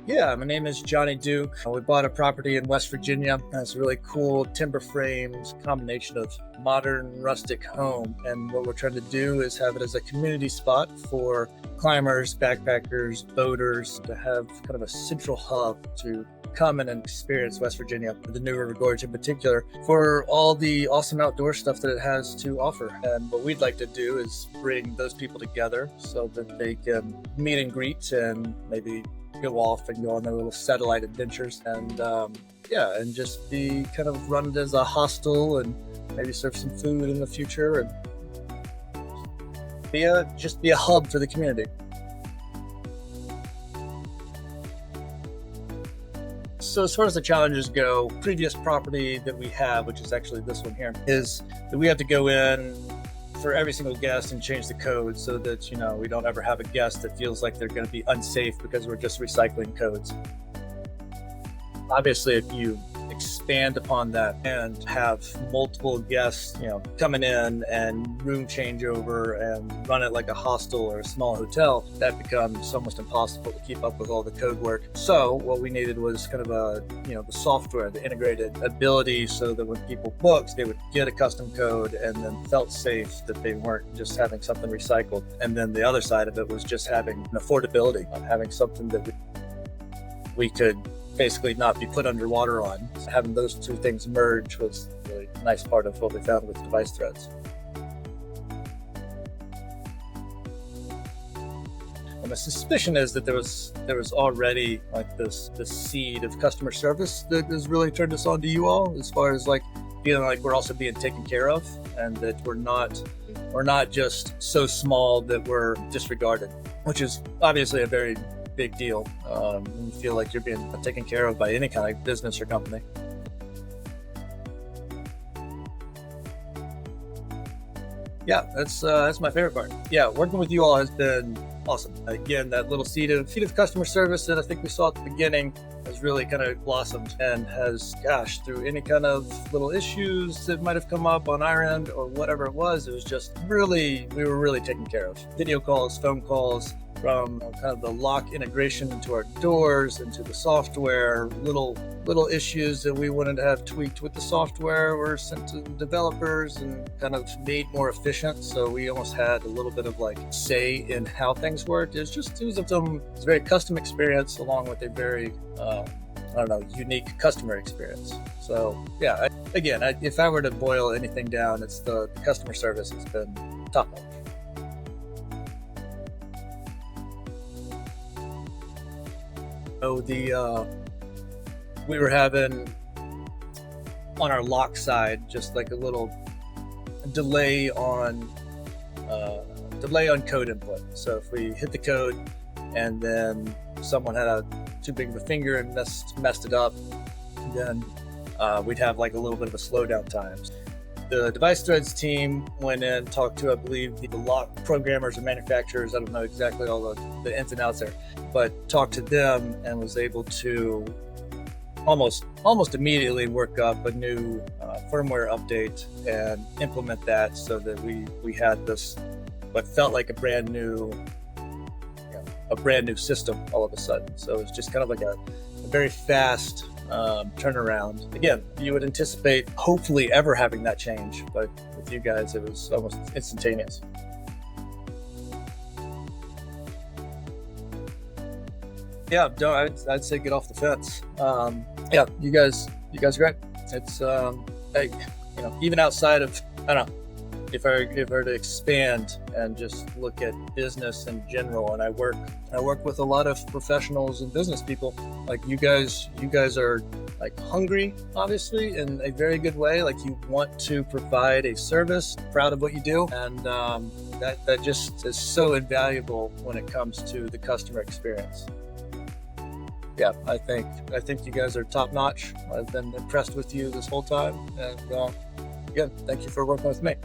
Yeah, my name is Johnny Duke. We bought a property in West Virginia. It's a really cool timber frames combination of modern rustic home. And what we're trying to do is have it as a community spot for climbers, backpackers, boaters to have kind of a central hub to come in and experience West Virginia, the New River Gorge in particular, for all the awesome outdoor stuff that it has to offer. And what we'd like to do is bring those people together so that they can meet and greet and maybe go off and go on their little satellite adventures and and just be kind of run it as a hostel and maybe serve some food in the future and just be a hub for the community. So as far as the challenges go, previous property that we have, which is actually this one here, is that we have to go in for every single guest and change the code so that, we don't ever have a guest that feels like they're going to be unsafe because we're just recycling codes. Obviously, if you expand upon that and have multiple guests, coming in and room changeover and run it like a hostel or a small hotel, that becomes almost impossible to keep up with all the code work. So what we needed was kind of the software, the integrated ability so that when people booked, they would get a custom code and then felt safe that they weren't just having something recycled. And then the other side of it was just having an affordability, having something that we could basically not be put underwater on. So having those two things merge was a really nice part of what we found with device threads. And my suspicion is that there was already like this seed of customer service that has really turned us on to you all, as far as like feeling like we're also being taken care of and that we're not just so small that we're disregarded, which is obviously a very big deal. You feel like you're being taken care of by any kind of business or company. Yeah, that's my favorite part. Yeah, working with you all has been awesome. Again, that little seed of customer service that I think we saw at the beginning has really kind of blossomed and has, through any kind of little issues that might have come up on our end or whatever it was just we were really taken care of. Video calls, phone calls, from kind of the lock integration into our doors, into the software, little issues that we wanted to have tweaked with the software were sent to the developers and kind of made more efficient. So we almost had a little bit of like say in how things worked. It was a very custom experience along with a very, unique customer experience. So yeah, if I were to boil anything down, it's the customer service has been top notch. So we were having on our lock side just like a little delay on code input. So if we hit the code and then someone had too big of a finger and messed it up, then we'd have like a little bit of a slowdown time. The device threads team went in, talked to, I believe, the lock programmers or manufacturers. I don't know exactly all the ins and outs there, but talked to them and was able to almost immediately work up a new firmware update and implement that so that we had this, what felt like a brand new system all of a sudden. So it's just kind of like a very fast turnaround. Again, you would anticipate hopefully ever having that change, but with you guys, it was almost instantaneous. Yeah, I'd say get off the fence. You guys are great. It's even outside of, I don't know, if I were to expand and just look at business in general, and I work with a lot of professionals and business people. Like you guys are like hungry, obviously, in a very good way. Like you want to provide a service, proud of what you do, and that just is so invaluable when it comes to the customer experience. Yeah, I think you guys are top notch. I've been impressed with you this whole time, and again, thank you for working with me.